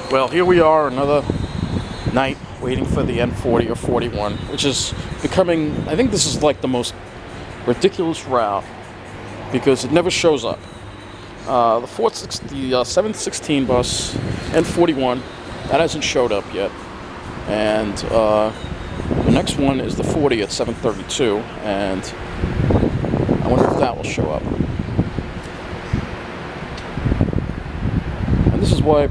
Well, here we are, another night waiting for the n40 or 41, which is becoming, I think this is like the most ridiculous route because it never shows up. The 716 bus, n41, that hasn't showed up yet. And the next one is the 40 at 7:32, and I wonder if that will show up. And this is why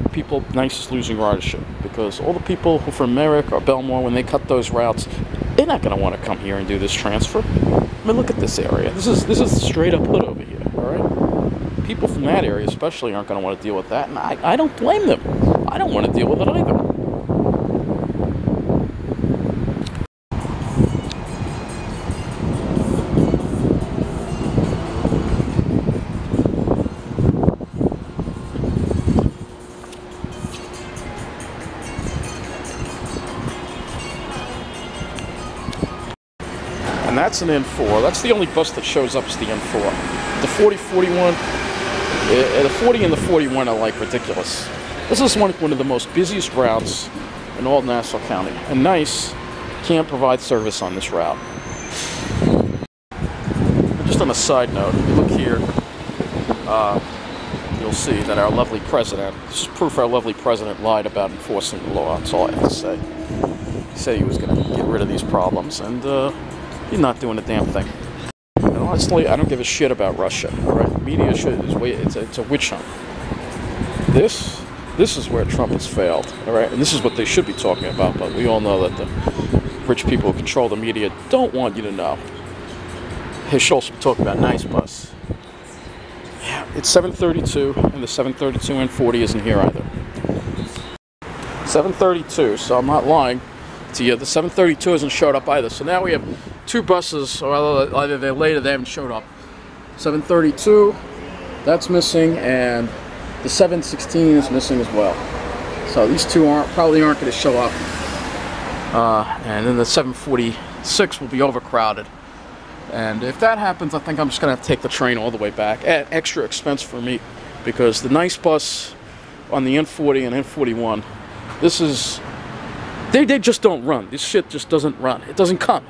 NICE is losing ridership, because all the people who from Merrick or Belmore, when they cut those routes, they're not going to want to come here and do this transfer. I mean, look at this area. This is straight up hood over here, all right? People from that area especially aren't going to want to deal with that, and I don't blame them. I don't want to deal with it either. And that's an N4. That's the only bus that shows up as the N4. The 40, 41, the 40 and the 41 are like ridiculous. This is one of the most busiest routes in all Nassau County, and NICE can't provide service on this route. Just on a side note, if you look here, you'll see that our lovely president, this is proof our lovely president lied about enforcing the law. That's all I have to say. He said he was going to get rid of these problems, and he's not doing a damn thing. And honestly, I don't give a shit about Russia. All right, the media it's a witch hunt. This is where Trump has failed. All right, and this is what they should be talking about. But we all know that the rich people who control the media don't want you to know. They should also be talking about NICE bus. Yeah, it's 7:32, and the 7:32 n40 isn't here either. 7:32, so I'm not lying to you. The 7:32 hasn't showed up either. So now we have two buses, or either they're late or they haven't showed up. 7:32, that's missing, and the 7:16 is missing as well. So these two probably aren't going to show up. And then the 7:46 will be overcrowded. And if that happens, I think I'm just going to have to take the train all the way back at extra expense for me, because the NICE bus on the n40 and n41, they just don't run. This shit just doesn't run. It doesn't come.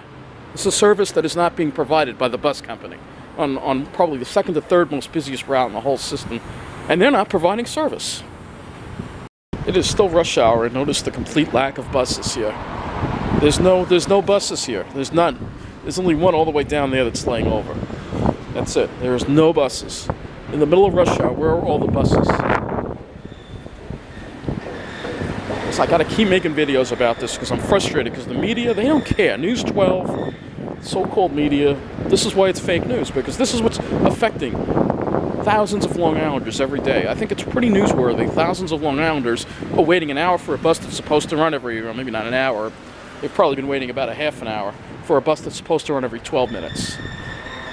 It's a service that is not being provided by the bus company on probably the second to third most busiest route in the whole system, and they're not providing service. It is still rush hour, and notice the complete lack of buses here. There's no buses here. There's none. There's only one all the way down there that's laying over. That's it. There's no buses. In the middle of rush hour, where are all the buses? So I got to keep making videos about this because I'm frustrated, because the media, they don't care. News 12, so-called media, this is why it's fake news, because this is what's affecting thousands of Long Islanders every day. I think it's pretty newsworthy. Thousands of Long Islanders are waiting an hour for a bus that's supposed to run every, or maybe not an hour. They've probably been waiting about a half an hour for a bus that's supposed to run every 12 minutes.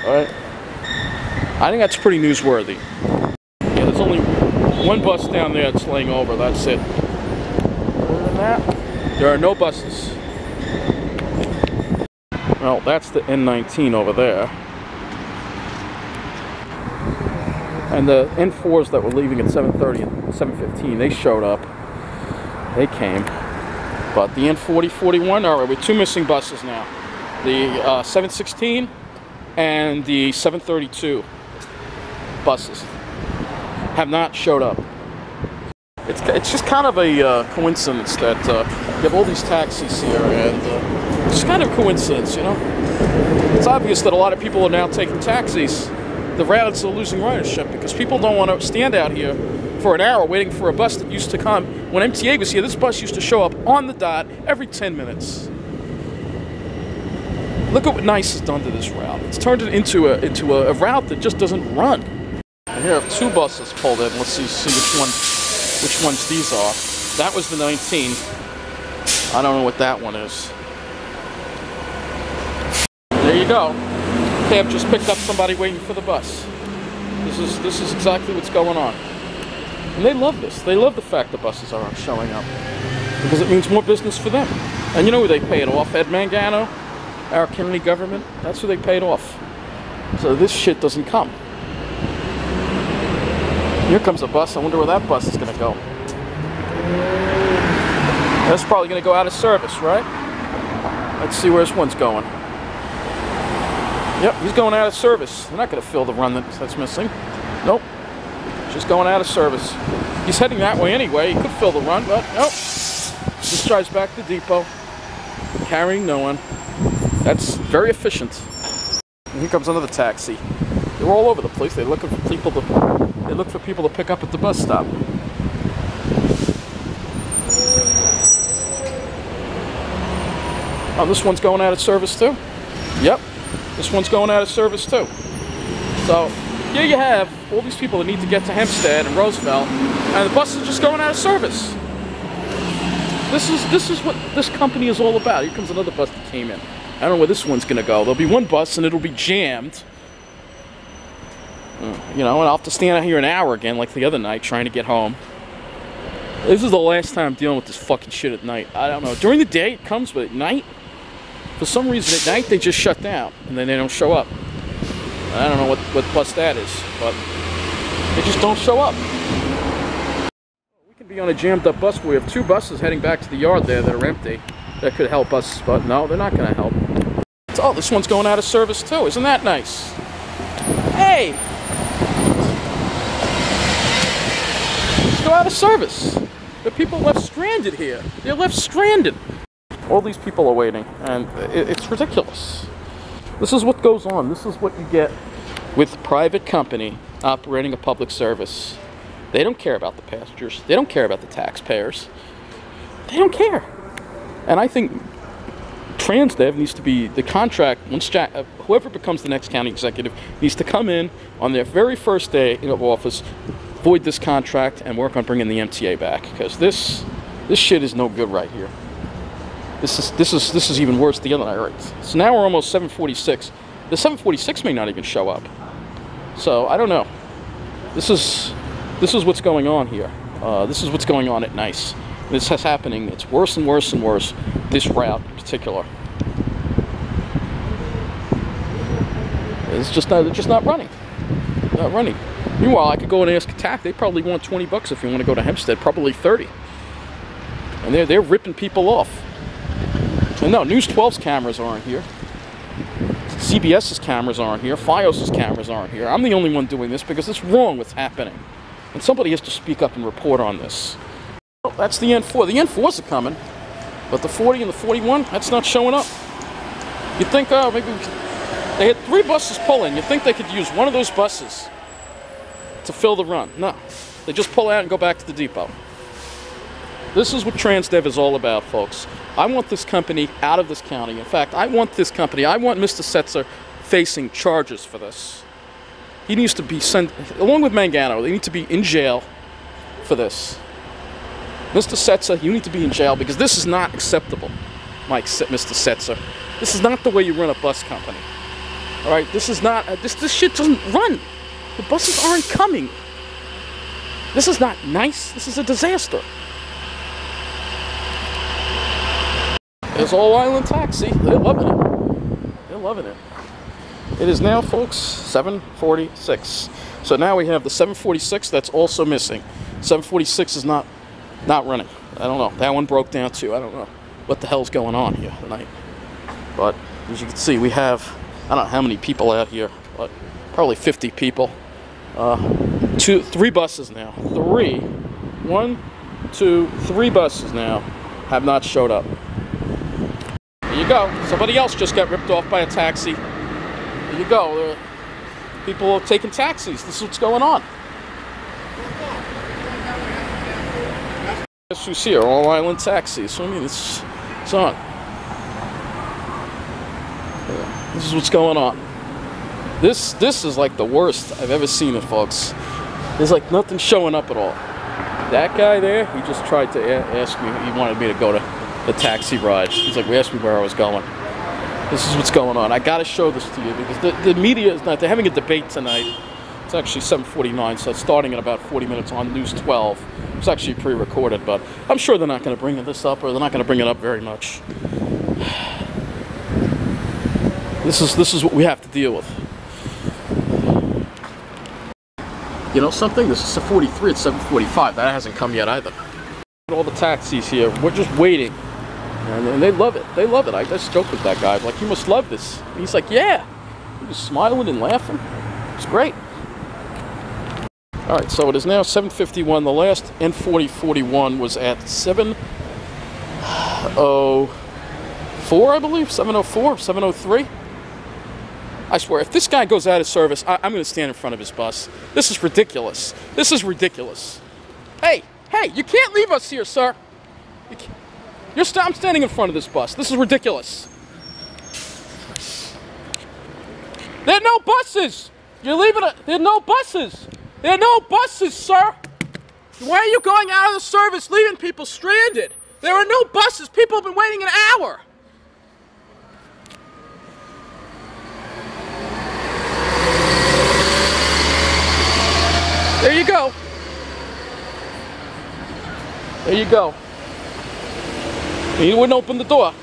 All right? I think that's pretty newsworthy. Yeah, there's only one bus down there that's laying over. That's it. Other than that, there are no buses. Well, that's the N19 over there. And the N4s that were leaving at 7:30 and 7:15, they showed up. They came. But the n40, 41, all right, with two missing buses now. The 716 and the 732 buses have not showed up. It's just kind of a coincidence that you have all these taxis here, and it's just kind of a coincidence, you know? It's obvious that a lot of people are now taking taxis. The routes are losing ridership because people don't want to stand out here for an hour waiting for a bus that used to come. When MTA was here, this bus used to show up on the dot every 10 minutes. Look at what NICE has done to this route. It's turned it into a route that just doesn't run. And here I have two buses pulled in. Let's see which ones these are. That was the 19. I don't know what that one is. There you go. Cab just picked up somebody waiting for the bus. This is exactly what's going on. And they love this. They love the fact the buses aren't showing up, because it means more business for them. And you know who they paid off? Ed Mangano, our Kennedy government. That's who they paid off. So this shit doesn't come. Here comes a bus. I wonder where that bus is going to go. That's probably going to go out of service, right? Let's see where this one's going. Yep, he's going out of service. They're not going to fill the run that's missing. Nope. Just going out of service. He's heading that way anyway. He could fill the run, but nope. Just drives back to depot, carrying no one. That's very efficient. And here comes another taxi. They're all over the place. They're looking for people to pick up at the bus stop. Oh, this one's going out of service too? Yep. This one's going out of service too. So here you have all these people that need to get to Hempstead and Roosevelt, and the bus is just going out of service. This is what this company is all about. Here comes another bus that came in. I don't know where this one's going to go. There'll be one bus and it'll be jammed. You know, and I'll have to stand out here an hour again like the other night trying to get home. This is the last time I'm dealing with this fucking shit at night. I don't know. During the day it comes, but at night, for some reason at night they just shut down and then they don't show up. I don't know what bus that is, but they just don't show up. We can be on a jammed up bus where we have two buses heading back to the yard there that are empty. That could help us, but no, they're not going to help. Oh, this one's going out of service too. Isn't that nice? Hey! Let's go out of service. The people left stranded here. They're left stranded. All these people are waiting, and it's ridiculous. This is what goes on. This is what you get with a private company operating a public service. They don't care about the passengers. They don't care about the taxpayers. They don't care. And I think Transdev needs to be the contract, once whoever becomes the next county executive needs to come in on their very first day of office, void this contract, and work on bringing the MTA back, because this shit is no good right here. This is even worse than the other night. Right? So now we're almost 7:46. The 7:46 may not even show up. So I don't know. This is what's going on here. This is what's going on at Nice. This is happening. It's worse and worse and worse. This route in particular. It's just not running. Not running. Meanwhile, I could go and ask Attack. They probably want $20 if you want to go to Hempstead. Probably 30. And they're ripping people off. And no, News 12's cameras aren't here. CBS's cameras aren't here. FiOS's cameras aren't here. I'm the only one doing this because it's wrong what's happening. And somebody has to speak up and report on this. Well, that's the N4. The N4s are coming. But the 40 and the 41, that's not showing up. You'd think, oh, maybe they had 3 buses pulling. You'd think they could use one of those buses to fill the run. No. They just pull out and go back to the depot. This is what Transdev is all about, folks. I want this company out of this county. In fact, I want Mr. Setzer facing charges for this. He needs to be sent, along with Mangano, they need to be in jail for this. Mr. Setzer, you need to be in jail because this is not acceptable, Mr. Setzer. This is not the way you run a bus company. All right, this is not, this shit doesn't run. The buses aren't coming. This is not nice. This is a disaster. There's All Island Taxi. They're loving it. They're loving it. It is now, folks, 7:46. So now we have the 7:46 that's also missing. 7:46 is not running. I don't know. That one broke down too. I don't know what the hell's going on here tonight. But as you can see, we have, I don't know how many people out here, but probably 50 people. 3 buses now. 3 buses now have not showed up. There you go. Somebody else just got ripped off by a taxi. There you go. People are taking taxis. This is what's going on. Guess who's here? All Island Taxis. So I mean, it's on. This is what's going on. This is like the worst I've ever seen it, folks. There's like nothing showing up at all. That guy there, he just tried to ask me. He wanted me to go to the taxi ride. He's like, asked me where I was going. This is what's going on. I got to show this to you because the media is not. They're having a debate tonight. It's actually 7:49, so it's starting in about 40 minutes on News 12. It's actually pre-recorded, but I'm sure they're not going to bring this up, or they're not going to bring it up very much. This is what we have to deal with. You know something? This is 43. It's 7:45. That hasn't come yet either. All the taxis here, we're just waiting. And they love it. They love it. I just joked with that guy. I'm like, you must love this. And he's like, yeah. He was smiling and laughing. It's great. All right, so it is now 7:51. The last n4041 was at 7:04, I believe. 7:04, 7:03. I swear, if this guy goes out of service, I'm going to stand in front of his bus. This is ridiculous. This is ridiculous. Hey, you can't leave us here, sir. I'm standing in front of this bus. This is ridiculous. There are no buses. You're leaving it. There are no buses. There are no buses, sir. Why are you going out of the service, leaving people stranded? There are no buses. People have been waiting an hour. There you go. There you go. He wouldn't open the door.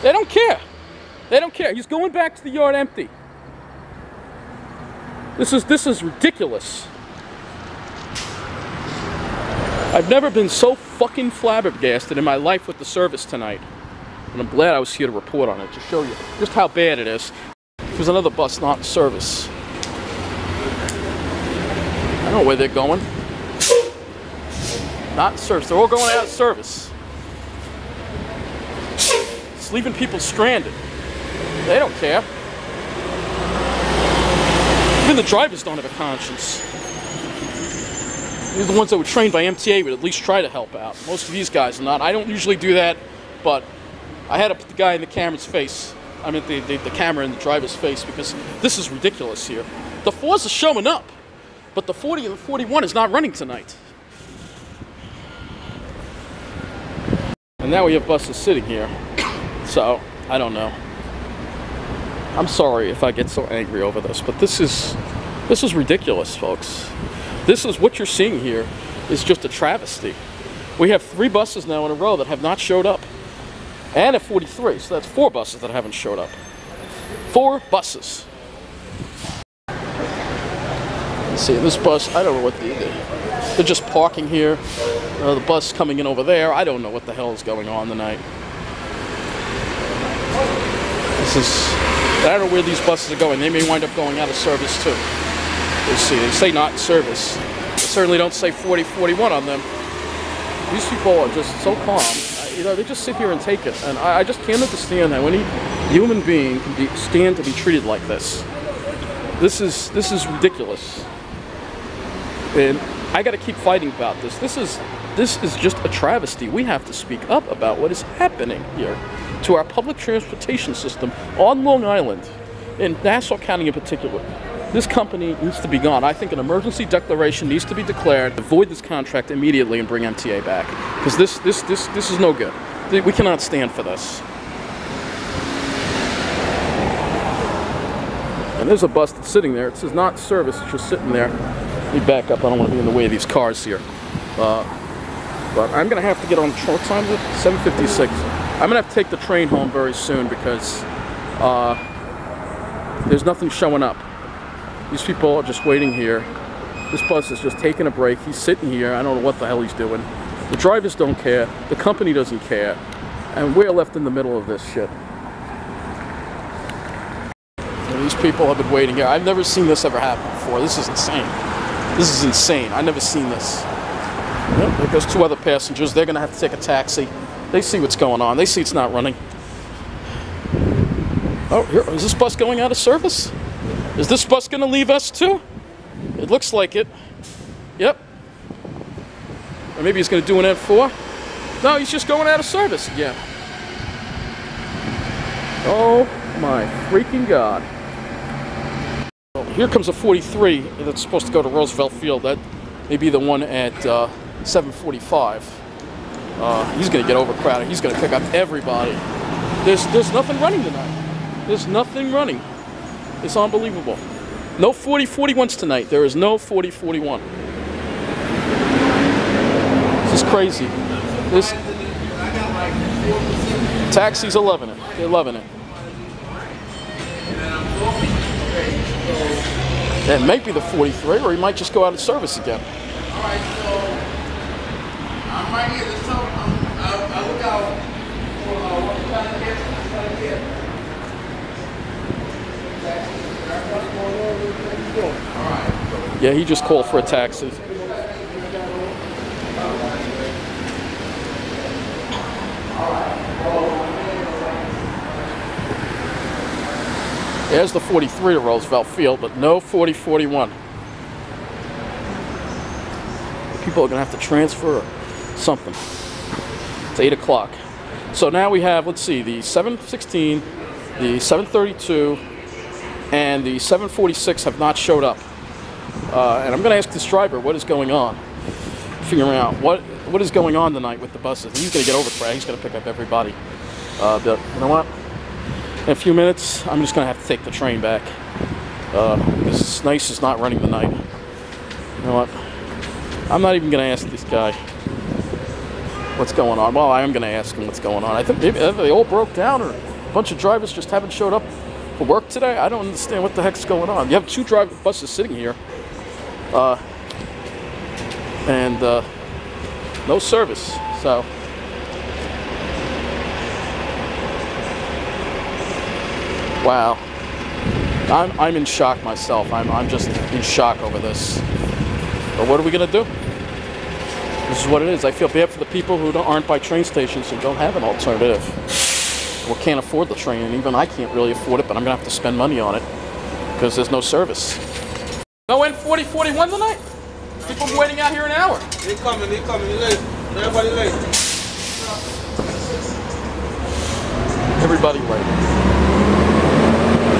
They don't care. They don't care. He's going back to the yard empty. This is ridiculous. I've never been so fucking flabbergasted in my life with the service tonight. And I'm glad I was here to report on it, to show you just how bad it is. There's another bus not in service. I don't know where they're going. Not in service. They're all going out of service. It's leaving people stranded. They don't care. Even the drivers don't have a conscience. They're the ones that were trained by MTA would at least try to help out. Most of these guys are not. I don't usually do that, but I had to put the guy in the camera's face. I mean, the camera in the driver's face, because this is ridiculous here. The 4s are showing up, but the 40 and the 41 is not running tonight. And now we have buses sitting here. So, I don't know. I'm sorry if I get so angry over this, but this is ridiculous, folks. This is what you're seeing here is just a travesty. We have 3 buses now in a row that have not showed up. And a 43, so that's 4 buses that haven't showed up. 4 buses. Let's see, this bus, I don't know what they're just parking here. The bus coming in over there. I don't know what the hell is going on tonight. I don't know where these buses are going. They may wind up going out of service too. Let's see, they say not in service. They certainly don't say 4041 on them. These people are just so calm. You know, they just sit here and take it. And I just can't understand how any human being can stand to be treated like this. This is ridiculous. And I got to keep fighting about this. This is just a travesty. We have to speak up about what is happening here to our public transportation system on Long Island, in Nassau County in particular. This company needs to be gone. I think an emergency declaration needs to be declared to void this contract immediately and bring MTA back, because this is no good. We cannot stand for this. And there's a bus that's sitting there. It says not service. It's just sitting there. Let me back up. I don't want to be in the way of these cars here. But I'm going to have to get on short time at 7:56. I'm going to have to take the train home very soon because there's nothing showing up. These people are just waiting here. This bus is just taking a break. He's sitting here. I don't know what the hell he's doing. The drivers don't care. The company doesn't care. And we're left in the middle of this shit. And these people have been waiting here. I've never seen this ever happen before. This is insane. This is insane. I've never seen this. Yep, there goes 2 other passengers. They're going to have to take a taxi. They see what's going on. They see it's not running. Oh, here, is this bus going out of service? Is this bus going to leave us too? It looks like it. Yep. Or maybe he's going to do an N4. No, he's just going out of service again. Oh my freaking God. Well, here comes a 43 that's supposed to go to Roosevelt Field. That may be the one at 7:45. He's going to get overcrowded. He's going to pick up everybody. There's nothing running tonight. There's nothing running. It's unbelievable. No 4041s tonight. There is no 4041. This is crazy. This taxis are loving it. They're loving it. That might be the 43, or he might just go out of service again. I'm right here. Yeah, he just called for a taxi. There's the 43 to Roosevelt Field, but no 4041. People are going to have to transfer or something. It's 8 o'clock. So now we have, let's see, the 716, the 732, and the 746 have not showed up. And I'm going to ask this driver what is going on. Figuring out what is going on tonight with the buses. He's going to get overcrowded. He's going to pick up everybody. But you know what? In a few minutes, I'm just going to have to take the train back. Because Nice is not running the night. You know what? I'm not even going to ask this guy what's going on. Well, I am going to ask him what's going on. I think maybe they all broke down, or a bunch of drivers just haven't showed up for work today. I don't understand what the heck's going on. You have 2 buses sitting here. And no service. So wow, I'm in shock myself. I'm just in shock over this. But what are we gonna do? This is what it is. I feel bad for the people who aren't by train stations and don't have an alternative, or can't afford the train. And even I can't really afford it, but I'm gonna have to spend money on it because there's no service. No n40 41 tonight? People have been waiting out here an hour. They're coming, they're late. Everybody late. Everybody late.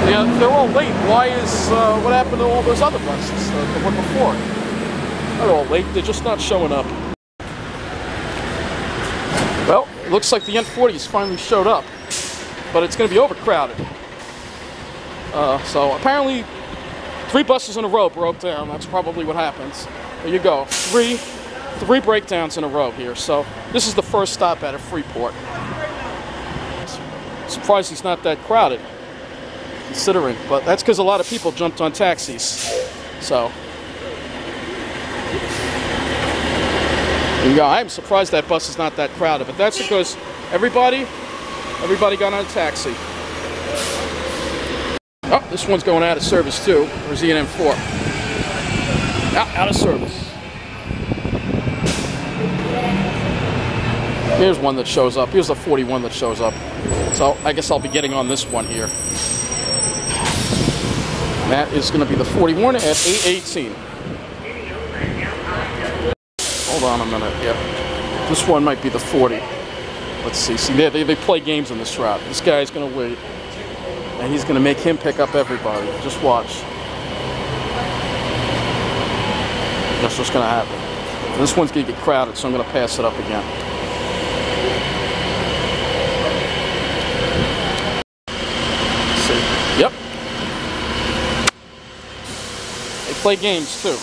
Yeah, they're all late. Why is, what happened to all those other buses that were before? They're all late, they're just not showing up. Well, it looks like the n40's finally showed up, but it's going to be overcrowded. So apparently 3 buses in a row broke down. That's probably what happens. There you go. Three breakdowns in a row here. So this is the first stop out of Freeport. Surprised he's not that crowded, considering. But that's because a lot of people jumped on taxis. So there you go. I'm surprised that bus is not that crowded. But that's because everybody got on a taxi. Oh, this one's going out of service too. Or is he an n4? Out of service. Here's one that shows up. Here's the 41 that shows up. So I guess I'll be getting on this one here. That is going to be the 41 at 8:18. Hold on a minute. Yeah, this one might be the 40. Let's see. See, they play games on this route. This guy's going to wait. And he's going to make him pick up everybody. Just watch. That's what's going to happen. This one's going to get crowded, so I'm going to pass it up again. Let's see. Yep. They play games, too.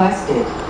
requested.